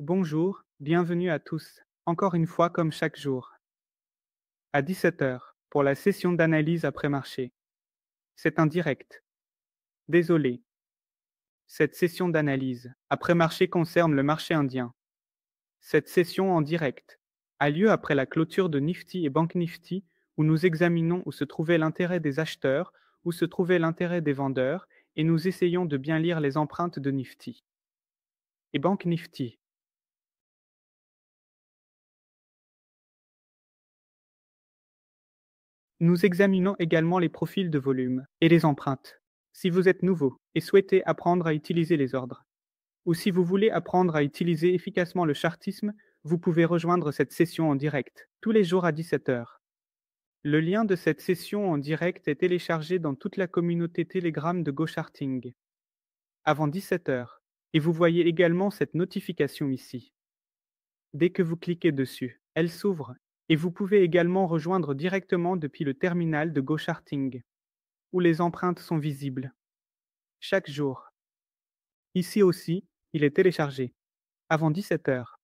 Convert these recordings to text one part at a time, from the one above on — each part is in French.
Bonjour, bienvenue à tous, encore une fois comme chaque jour, à 17 heures, pour la session d'analyse après marché. C'est un direct. Désolé, cette session d'analyse après marché concerne le marché indien. Cette session en direct a lieu après la clôture de Nifty et Bank Nifty où nous examinons où se trouvait l'intérêt des acheteurs, où se trouvait l'intérêt des vendeurs et nous essayons de bien lire les empreintes de Nifty et Bank Nifty. Nous examinons également les profils de volume et les empreintes. Si vous êtes nouveau et souhaitez apprendre à utiliser les ordres, ou si vous voulez apprendre à utiliser efficacement le chartisme, vous pouvez rejoindre cette session en direct, tous les jours à 17 heures. Le lien de cette session en direct est téléchargé dans toute la communauté Telegram de GoCharting, avant 17 heures, et vous voyez également cette notification ici. Dès que vous cliquez dessus, elle s'ouvre, et vous pouvez également rejoindre directement depuis le terminal de GoCharting, où les empreintes sont visibles, chaque jour. Ici aussi, il est téléchargé, avant 17 heures.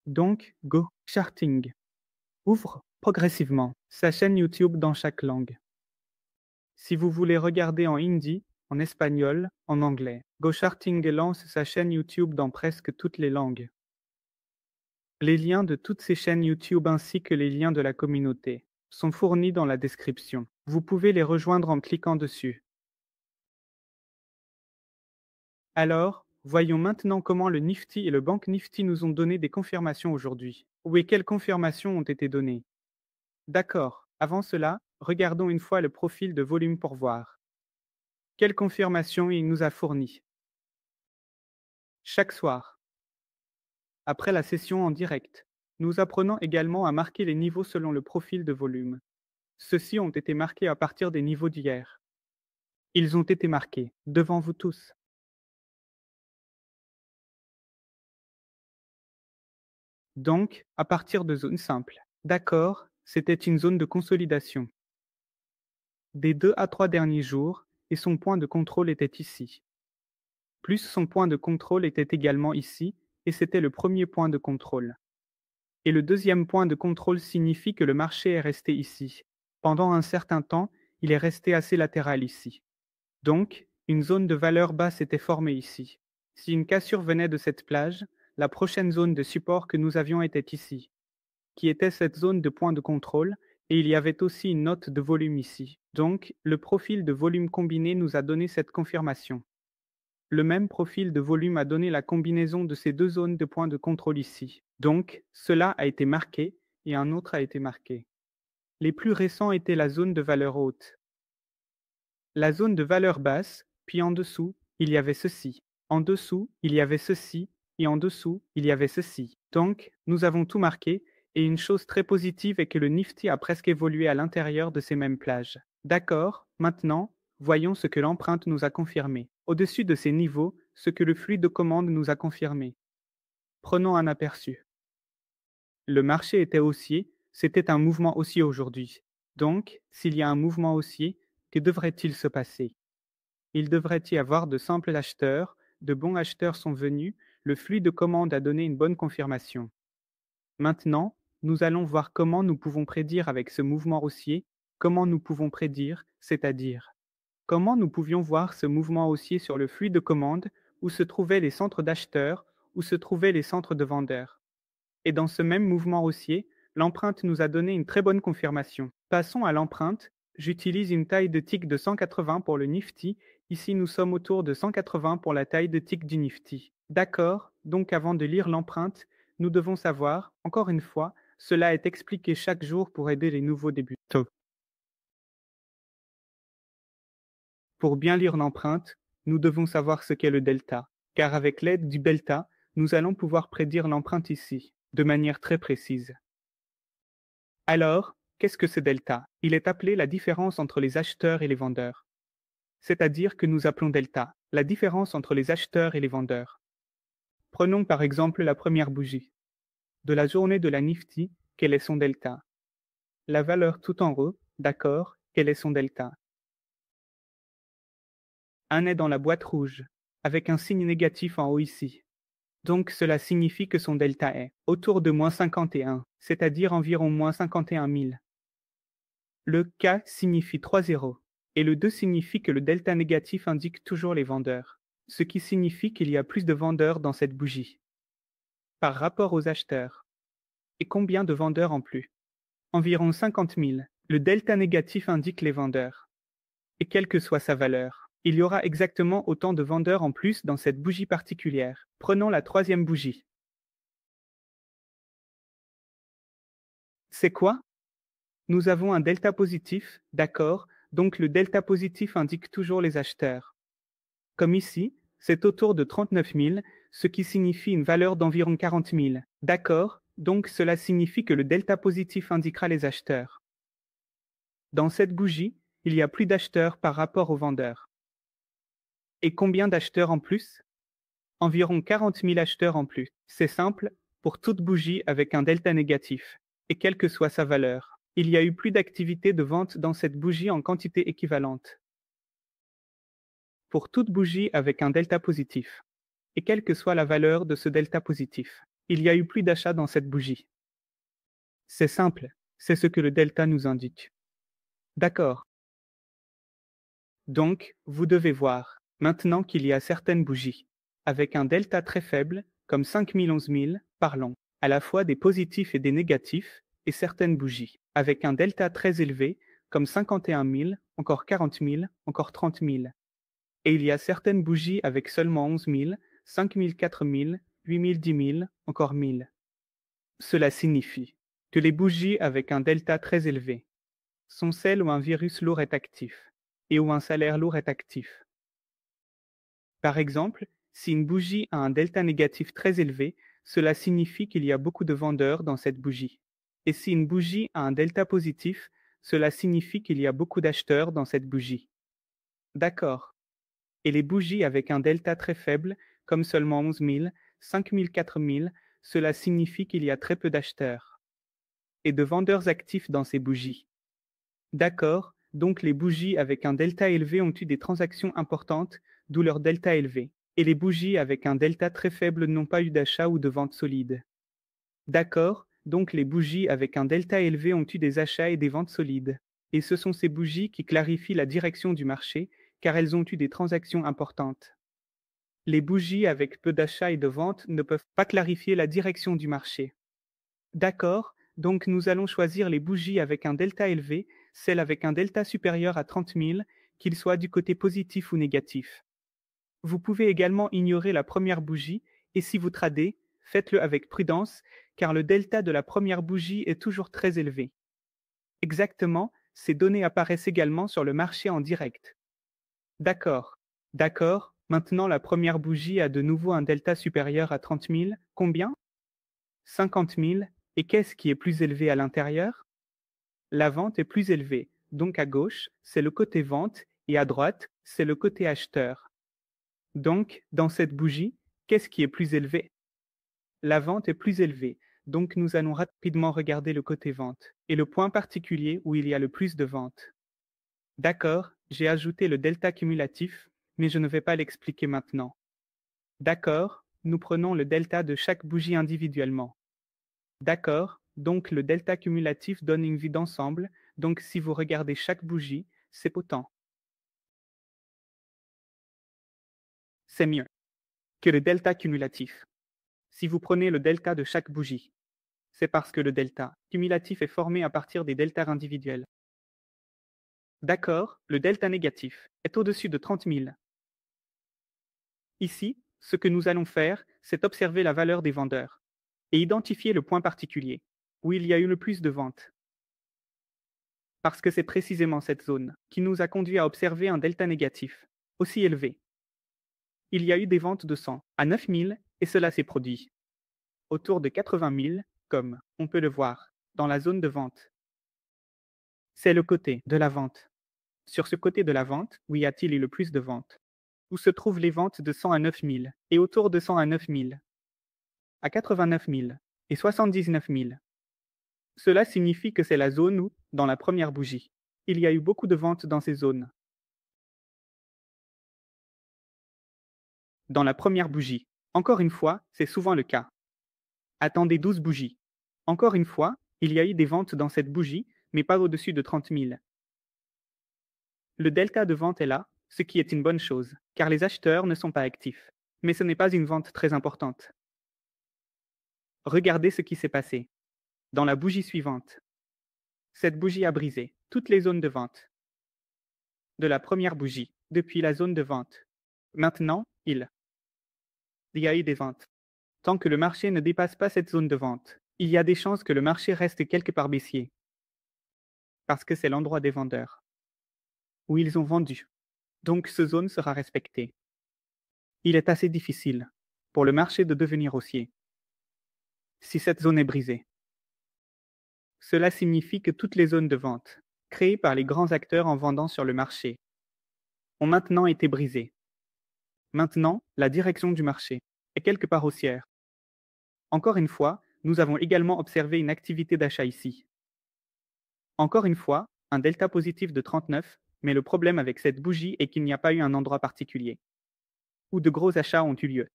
Donc, GoCharting ouvre progressivement sa chaîne YouTube dans chaque langue. Si vous voulez regarder en hindi, en espagnol, en anglais, GoCharting lance sa chaîne YouTube dans presque toutes les langues. Les liens de toutes ces chaînes YouTube ainsi que les liens de la communauté sont fournis dans la description. Vous pouvez les rejoindre en cliquant dessus. Alors, voyons maintenant comment le Nifty et le Bank Nifty nous ont donné des confirmations aujourd'hui. Oui, quelles confirmations ont été données? D'accord. Avant cela, regardons une fois le profil de volume pour voir. Quelle confirmation il nous a fourni? Chaque soir, après la session en direct, nous apprenons également à marquer les niveaux selon le profil de volume. Ceux-ci ont été marqués à partir des niveaux d'hier. Ils ont été marqués devant vous tous. Donc, à partir de zones simples. D'accord, c'était une zone de consolidation. Des 2 à 3 derniers jours, et son point de contrôle était ici. Plus son point de contrôle était également ici, et c'était le premier point de contrôle. Et le deuxième point de contrôle signifie que le marché est resté ici. Pendant un certain temps, il est resté assez latéral ici. Donc, une zone de valeur basse était formée ici. Si une cassure venait de cette plage, la prochaine zone de support que nous avions était ici, qui était cette zone de point de contrôle, et il y avait aussi une note de volume ici. Donc, le profil de volume combiné nous a donné cette confirmation. Le même profil de volume a donné la combinaison de ces deux zones de point de contrôle ici. Donc, cela a été marqué et un autre a été marqué. Les plus récents étaient la zone de valeur haute, la zone de valeur basse, puis en dessous, il y avait ceci. En dessous, il y avait ceci, et en dessous, il y avait ceci. Donc, nous avons tout marqué, et une chose très positive est que le Nifty a presque évolué à l'intérieur de ces mêmes plages. D'accord, maintenant, voyons ce que l'empreinte nous a confirmé. Au-dessus de ces niveaux, ce que le flux de commande nous a confirmé. Prenons un aperçu. Le marché était haussier, c'était un mouvement haussier aujourd'hui. Donc, s'il y a un mouvement haussier, que devrait-il se passer? Il devrait y avoir de simples acheteurs, de bons acheteurs sont venus, le flux de commandes a donné une bonne confirmation. Maintenant, nous allons voir comment nous pouvons prédire avec ce mouvement haussier, comment nous pouvons prédire, c'est-à-dire comment nous pouvions voir ce mouvement haussier sur le flux de commandes, où se trouvaient les centres d'acheteurs, où se trouvaient les centres de vendeurs. Et dans ce même mouvement haussier, l'empreinte nous a donné une très bonne confirmation. Passons à l'empreinte. J'utilise une taille de tick de 180 pour le Nifty. Ici, nous sommes autour de 180 pour la taille de tick du Nifty. D'accord, donc avant de lire l'empreinte, nous devons savoir, encore une fois, cela est expliqué chaque jour pour aider les nouveaux débutants. Pour bien lire l'empreinte, nous devons savoir ce qu'est le delta, car avec l'aide du delta, nous allons pouvoir prédire l'empreinte ici, de manière très précise. Alors, qu'est-ce que ce delta? Il est appelé la différence entre les acheteurs et les vendeurs. C'est-à-dire que nous appelons delta la différence entre les acheteurs et les vendeurs. Prenons par exemple la première bougie. De la journée de la Nifty, quel est son delta? La valeur tout en haut, d'accord, quel est son delta? Un est dans la boîte rouge. avec un signe négatif en haut ici. Donc cela signifie que son delta est autour de moins 51, c'est-à-dire environ moins 51 000. Le K signifie 3 zéros, et le 2 signifie que le delta négatif indique toujours les vendeurs, ce qui signifie qu'il y a plus de vendeurs dans cette bougie, par rapport aux acheteurs. Et combien de vendeurs en plus? Environ 50 000. Le delta négatif indique les vendeurs. Et quelle que soit sa valeur, il y aura exactement autant de vendeurs en plus dans cette bougie particulière. Prenons la troisième bougie. C'est quoi? Nous avons un delta positif, d'accord, donc le delta positif indique toujours les acheteurs. Comme ici, c'est autour de 39 000, ce qui signifie une valeur d'environ 40 000. D'accord, donc cela signifie que le delta positif indiquera les acheteurs. Dans cette bougie, il y a plus d'acheteurs par rapport aux vendeurs. Et combien d'acheteurs en plus? Environ 40 000 acheteurs en plus. C'est simple, pour toute bougie avec un delta négatif. Et quelle que soit sa valeur, il y a eu plus d'activité de vente dans cette bougie en quantité équivalente. Pour toute bougie avec un delta positif. Et quelle que soit la valeur de ce delta positif, il y a eu plus d'achats dans cette bougie. C'est simple, c'est ce que le delta nous indique. D'accord. Donc, vous devez voir, maintenant qu'il y a certaines bougies, avec un delta très faible, comme 5 000, 11 000, parlons, à la fois des positifs et des négatifs, et certaines bougies, avec un delta très élevé, comme 51 000, encore 40 000, encore 30 000. Et il y a certaines bougies avec seulement 11 000, 5 000, 4 000, 8 000, 10 000, encore 1000. Cela signifie que les bougies avec un delta très élevé sont celles où un virus lourd est actif et où un salaire lourd est actif. Par exemple, si une bougie a un delta négatif très élevé, cela signifie qu'il y a beaucoup de vendeurs dans cette bougie. Et si une bougie a un delta positif, cela signifie qu'il y a beaucoup d'acheteurs dans cette bougie. D'accord. Et les bougies avec un delta très faible, comme seulement 11 000, 5 000, 4 000, cela signifie qu'il y a très peu d'acheteurs et de vendeurs actifs dans ces bougies. D'accord, donc les bougies avec un delta élevé ont eu des transactions importantes, d'où leur delta élevé. Et les bougies avec un delta très faible n'ont pas eu d'achat ou de vente solide. D'accord, donc les bougies avec un delta élevé ont eu des achats et des ventes solides. Et ce sont ces bougies qui clarifient la direction du marché, car elles ont eu des transactions importantes. Les bougies avec peu d'achats et de ventes ne peuvent pas clarifier la direction du marché. D'accord, donc nous allons choisir les bougies avec un delta élevé, celles avec un delta supérieur à 30 000, qu'il soit du côté positif ou négatif. Vous pouvez également ignorer la première bougie, et si vous tradez, faites-le avec prudence, car le delta de la première bougie est toujours très élevé. Exactement, ces données apparaissent également sur le marché en direct. D'accord. D'accord, maintenant la première bougie a de nouveau un delta supérieur à 30 000. Combien? 50 000. Et qu'est-ce qui est plus élevé à l'intérieur? La vente est plus élevée. Donc à gauche, c'est le côté vente et à droite, c'est le côté acheteur. Donc, dans cette bougie, qu'est-ce qui est plus élevé? La vente est plus élevée. Donc nous allons rapidement regarder le côté vente et le point particulier où il y a le plus de ventes. D'accord, j'ai ajouté le delta cumulatif, mais je ne vais pas l'expliquer maintenant. D'accord, nous prenons le delta de chaque bougie individuellement. D'accord, donc le delta cumulatif donne une vue d'ensemble, donc si vous regardez chaque bougie, c'est autant. C'est mieux que le delta cumulatif. Si vous prenez le delta de chaque bougie, c'est parce que le delta cumulatif est formé à partir des deltas individuels. D'accord, le delta négatif est au-dessus de 30 000. Ici, ce que nous allons faire, c'est observer la valeur des vendeurs et identifier le point particulier où il y a eu le plus de ventes. Parce que c'est précisément cette zone qui nous a conduit à observer un delta négatif aussi élevé. Il y a eu des ventes de 100 à 9 000 et cela s'est produit autour de 80 000, comme on peut le voir dans la zone de vente. C'est le côté de la vente. Sur ce côté de la vente, où y a-t-il eu le plus de ventes? Où se trouvent les ventes de 100 à 9 000 et autour de 100 à 9 000, à 89 000 et 79 000. Cela signifie que c'est la zone où, dans la première bougie, il y a eu beaucoup de ventes dans ces zones. dans la première bougie. Encore une fois, c'est souvent le cas. Attendez 12 bougies. Encore une fois, il y a eu des ventes dans cette bougie, mais pas au-dessus de 30 000. Le delta de vente est là, ce qui est une bonne chose, car les acheteurs ne sont pas actifs. Mais ce n'est pas une vente très importante. Regardez ce qui s'est passé. Dans la bougie suivante, cette bougie a brisé toutes les zones de vente de la première bougie, depuis la zone de vente. Maintenant, il y a eu des ventes. Tant que le marché ne dépasse pas cette zone de vente, il y a des chances que le marché reste quelque part baissier, parce que c'est l'endroit des vendeurs, où ils ont vendu. Donc cette zone sera respectée. Il est assez difficile pour le marché de devenir haussier si cette zone est brisée. Cela signifie que toutes les zones de vente, créées par les grands acteurs en vendant sur le marché, ont maintenant été brisées. Maintenant, la direction du marché est quelque part haussière. Encore une fois, nous avons également observé une activité d'achat ici. Encore une fois, un delta positif de 39, mais le problème avec cette bougie est qu'il n'y a pas eu un endroit particulier où de gros achats ont eu lieu.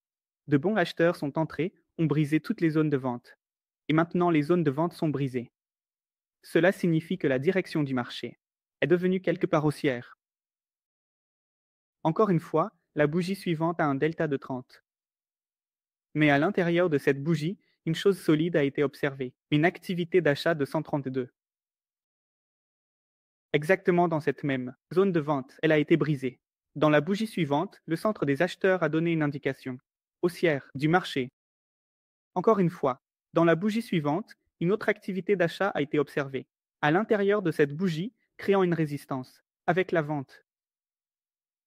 De bons acheteurs sont entrés, ont brisé toutes les zones de vente. Et maintenant les zones de vente sont brisées. Cela signifie que la direction du marché est devenue quelque part haussière. Encore une fois, la bougie suivante a un delta de 30. Mais à l'intérieur de cette bougie, une chose solide a été observée, une activité d'achat de 132. Exactement dans cette même zone de vente, elle a été brisée. Dans la bougie suivante, le centre des acheteurs a donné une indication haussière du marché. Encore une fois, dans la bougie suivante, une autre activité d'achat a été observée, à l'intérieur de cette bougie, créant une résistance, avec la vente,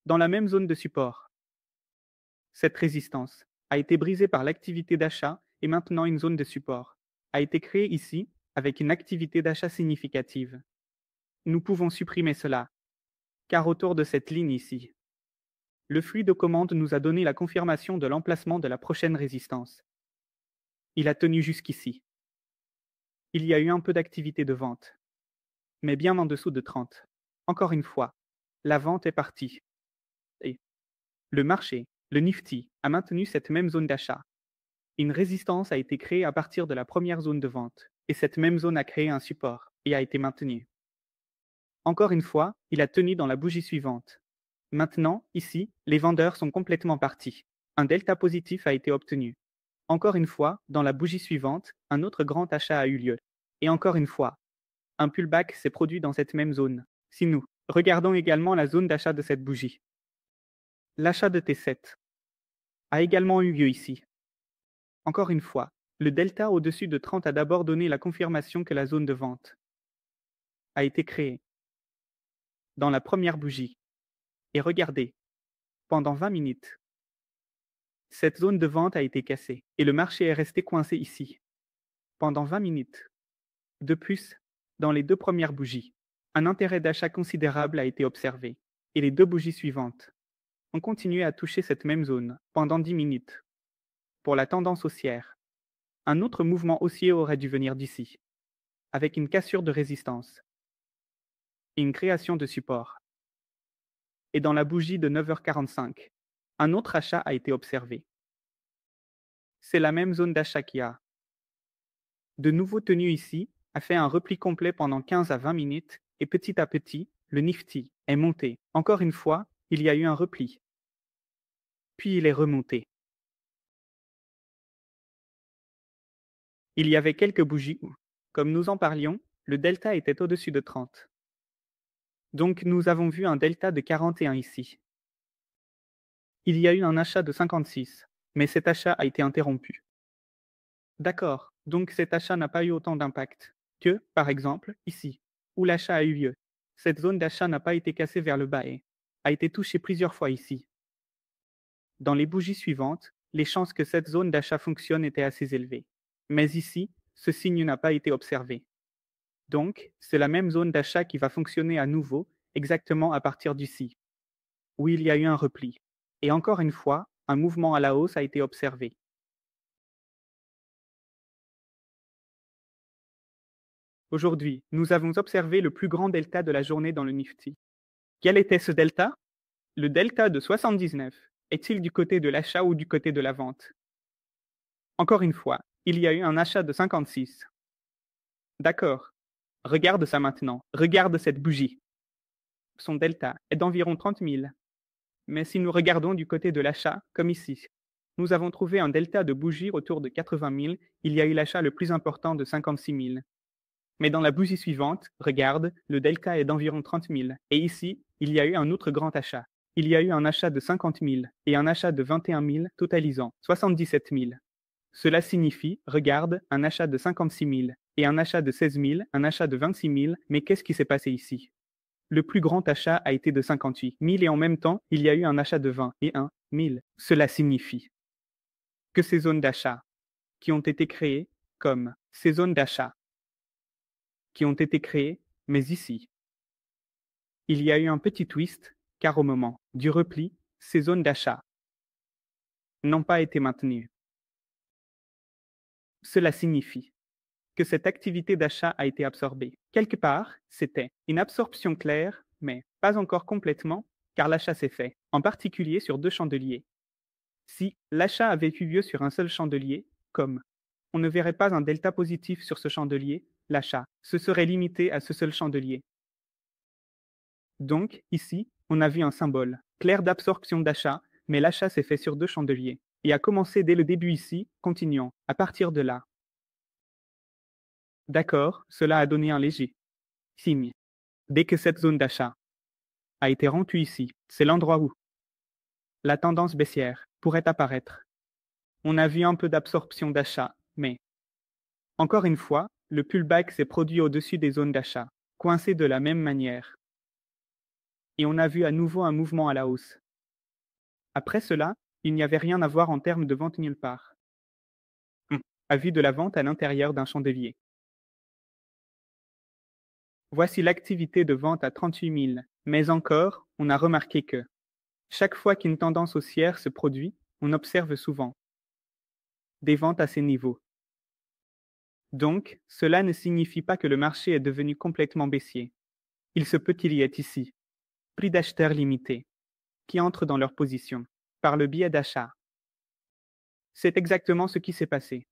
dans la même zone de support. Cette résistance a été brisée par l'activité d'achat et maintenant une zone de support a été créée ici, avec une activité d'achat significative. Nous pouvons supprimer cela, car autour de cette ligne ici, le flux de commande nous a donné la confirmation de l'emplacement de la prochaine résistance. Il a tenu jusqu'ici. Il y a eu un peu d'activité de vente, mais bien en dessous de 30. Encore une fois, la vente est partie. Et le marché, le Nifty, a maintenu cette même zone d'achat. Une résistance a été créée à partir de la première zone de vente, et cette même zone a créé un support, et a été maintenue. Encore une fois, il a tenu dans la bougie suivante. Maintenant, ici, les vendeurs sont complètement partis. Un delta positif a été obtenu. Encore une fois, dans la bougie suivante, un autre grand achat a eu lieu. Et encore une fois, un pullback s'est produit dans cette même zone. Si nous regardons également la zone d'achat de cette bougie, l'achat de T7 a également eu lieu ici. Encore une fois, le delta au-dessus de 30 a d'abord donné la confirmation que la zone de vente a été créée dans la première bougie. Et regardez, pendant 20 minutes, cette zone de vente a été cassée et le marché est resté coincé ici pendant 20 minutes. De plus, dans les deux premières bougies, un intérêt d'achat considérable a été observé et les deux bougies suivantes ont continué à toucher cette même zone pendant 10 minutes. Pour la tendance haussière, un autre mouvement haussier aurait dû venir d'ici, avec une cassure de résistance et une création de support. Et dans la bougie de 9h45, un autre achat a été observé. C'est la même zone d'achat qui a de nouveau tenu ici, a fait un repli complet pendant 15 à 20 minutes et petit à petit, le Nifty est monté. Encore une fois, il y a eu un repli. Puis il est remonté. Il y avait quelques bougies où, comme nous en parlions, le delta était au-dessus de 30. Donc nous avons vu un delta de 41 ici. Il y a eu un achat de 56, mais cet achat a été interrompu. D'accord, donc cet achat n'a pas eu autant d'impact que, par exemple, ici, où l'achat a eu lieu. Cette zone d'achat n'a pas été cassée vers le bas et a été touchée plusieurs fois ici. Dans les bougies suivantes, les chances que cette zone d'achat fonctionne étaient assez élevées. Mais ici, ce signe n'a pas été observé. Donc, c'est la même zone d'achat qui va fonctionner à nouveau, exactement à partir d'ici, où il y a eu un repli. Et encore une fois, un mouvement à la hausse a été observé. Aujourd'hui, nous avons observé le plus grand delta de la journée dans le Nifty. Quel était ce delta? Le delta de 79. Est-il du côté de l'achat ou du côté de la vente? Encore une fois, il y a eu un achat de 56. D'accord. Regarde ça maintenant. Regarde cette bougie. Son delta est d'environ 30 000. Mais si nous regardons du côté de l'achat, comme ici, nous avons trouvé un delta de bougies autour de 80 000. Il y a eu l'achat le plus important de 56 000. Mais dans la bougie suivante, regarde, le delta est d'environ 30 000. Et ici, il y a eu un autre grand achat. Il y a eu un achat de 50 000 et un achat de 21 000, totalisant 77 000. Cela signifie, regarde, un achat de 56 000 et un achat de 16 000, un achat de 26 000, mais qu'est-ce qui s'est passé ici? Le plus grand achat a été de 58 000 et en même temps, il y a eu un achat de 20 et 1 000. Cela signifie que ces zones d'achat qui ont été créées comme ces zones d'achat qui ont été créées, mais ici, il y a eu un petit twist, car au moment du repli, ces zones d'achat n'ont pas été maintenues. Cela signifie que cette activité d'achat a été absorbée. Quelque part, c'était une absorption claire, mais pas encore complètement, car l'achat s'est fait, en particulier sur deux chandeliers. Si l'achat avait eu lieu sur un seul chandelier, comme on ne verrait pas un delta positif sur ce chandelier, l'achat se serait limité à ce seul chandelier. Donc, ici, on a vu un symbole clair d'absorption d'achat, mais l'achat s'est fait sur deux chandeliers, et a commencé dès le début ici, continuant, à partir de là. D'accord, cela a donné un léger signe. Dès que cette zone d'achat a été rompue ici, c'est l'endroit où la tendance baissière pourrait apparaître. On a vu un peu d'absorption d'achat, mais encore une fois, le pullback s'est produit au-dessus des zones d'achat, coincées de la même manière. Et on a vu à nouveau un mouvement à la hausse. Après cela, il n'y avait rien à voir en termes de vente nulle part. Avis de la vente à l'intérieur d'un chandelier. Voici l'activité de vente à 38 000, mais encore, on a remarqué que chaque fois qu'une tendance haussière se produit, on observe souvent des ventes à ces niveaux. Donc, cela ne signifie pas que le marché est devenu complètement baissier. Il se peut qu'il y ait ici prix d'acheteurs limités qui entrent dans leur position par le biais d'achat. C'est exactement ce qui s'est passé.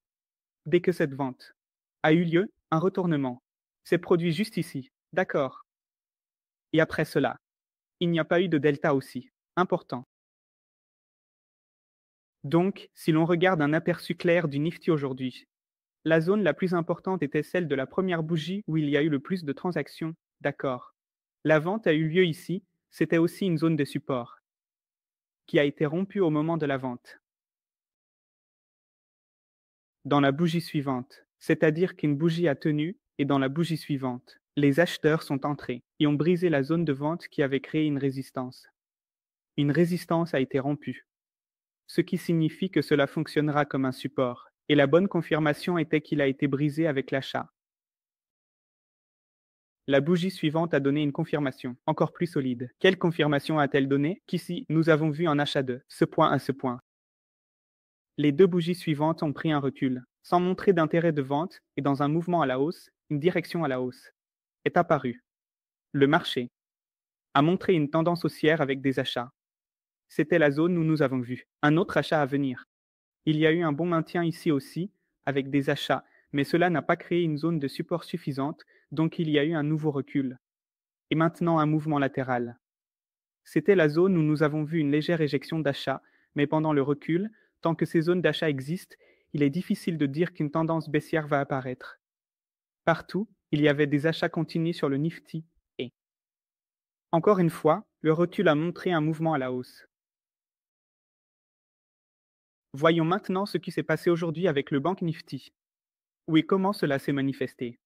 Dès que cette vente a eu lieu, un retournement s'est produit juste ici. D'accord. Et après cela, il n'y a pas eu de delta aussi important. Donc, si l'on regarde un aperçu clair du Nifty aujourd'hui, la zone la plus importante était celle de la première bougie où il y a eu le plus de transactions. D'accord. La vente a eu lieu ici, c'était aussi une zone de support qui a été rompue au moment de la vente. Dans la bougie suivante, c'est-à-dire qu'une bougie a tenu, et dans la bougie suivante, les acheteurs sont entrés et ont brisé la zone de vente qui avait créé une résistance. Une résistance a été rompue, ce qui signifie que cela fonctionnera comme un support, et la bonne confirmation était qu'il a été brisé avec l'achat. La bougie suivante a donné une confirmation, encore plus solide. Quelle confirmation a-t-elle donné? Qu'ici, nous avons vu un achat de ce point à ce point. Les deux bougies suivantes ont pris un recul, sans montrer d'intérêt de vente, et dans un mouvement à la hausse, une direction à la hausse est apparue. Le marché a montré une tendance haussière avec des achats. C'était la zone où nous avons vu un autre achat à venir. Il y a eu un bon maintien ici aussi, avec des achats, mais cela n'a pas créé une zone de support suffisante, donc il y a eu un nouveau recul. Et maintenant un mouvement latéral. C'était la zone où nous avons vu une légère éjection d'achat, mais pendant le recul, tant que ces zones d'achat existent, il est difficile de dire qu'une tendance baissière va apparaître. Partout, il y avait des achats continus sur le Nifty et, encore une fois, le recul a montré un mouvement à la hausse. Voyons maintenant ce qui s'est passé aujourd'hui avec le Bank Nifty. Oui, comment cela s'est manifesté?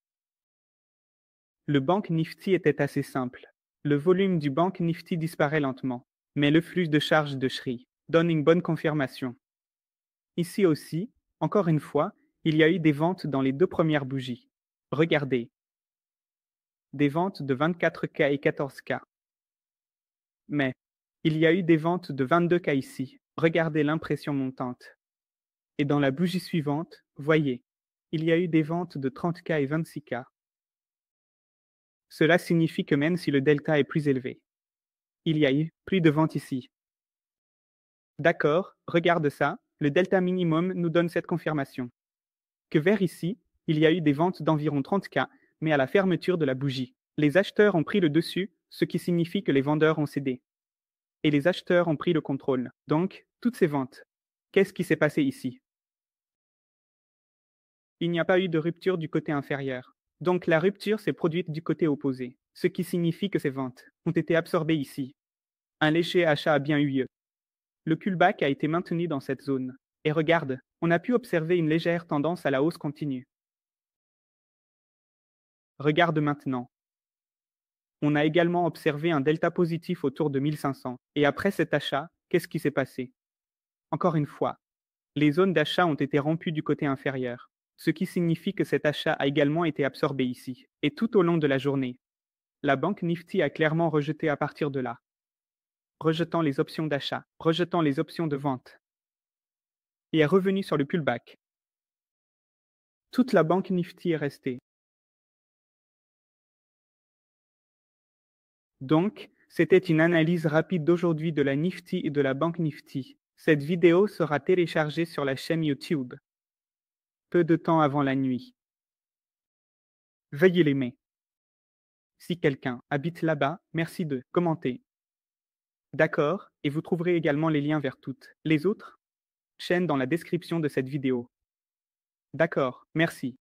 Le Bank Nifty était assez simple. Le volume du Bank Nifty disparaît lentement, mais le flux de charge de Shri donne une bonne confirmation. Ici aussi, encore une fois, il y a eu des ventes dans les deux premières bougies. Regardez. Des ventes de 24K et 14K. Mais il y a eu des ventes de 22K ici. Regardez l'impression montante. Et dans la bougie suivante, voyez, il y a eu des ventes de 30K et 26K. Cela signifie que même si le delta est plus élevé, il y a eu plus de ventes ici. D'accord, regarde ça, le delta minimum nous donne cette confirmation. Que vers ici, il y a eu des ventes d'environ 30K, mais à la fermeture de la bougie. Les acheteurs ont pris le dessus, ce qui signifie que les vendeurs ont cédé. Et les acheteurs ont pris le contrôle. Donc, toutes ces ventes. Qu'est-ce qui s'est passé ici? Il n'y a pas eu de rupture du côté inférieur. Donc la rupture s'est produite du côté opposé, ce qui signifie que ces ventes ont été absorbées ici. Un léger achat a bien eu lieu. Le pullback a été maintenu dans cette zone. Et regarde, on a pu observer une légère tendance à la hausse continue. Regarde maintenant. On a également observé un delta positif autour de 1500. Et après cet achat, qu'est-ce qui s'est passé? Encore une fois, les zones d'achat ont été rompues du côté inférieur, ce qui signifie que cet achat a également été absorbé ici. Et tout au long de la journée, la banque Nifty a clairement rejeté à partir de là, rejetant les options d'achat, rejetant les options de vente, et est revenu sur le pullback. Toute la banque Nifty est restée. Donc, c'était une analyse rapide d'aujourd'hui de la Nifty et de la banque Nifty. Cette vidéo sera téléchargée sur la chaîne YouTube, peu de temps avant la nuit. Veuillez l'aimer. Si quelqu'un habite là-bas, merci de commenter. D'accord, et vous trouverez également les liens vers toutes les autres chaînes dans la description de cette vidéo. D'accord, merci.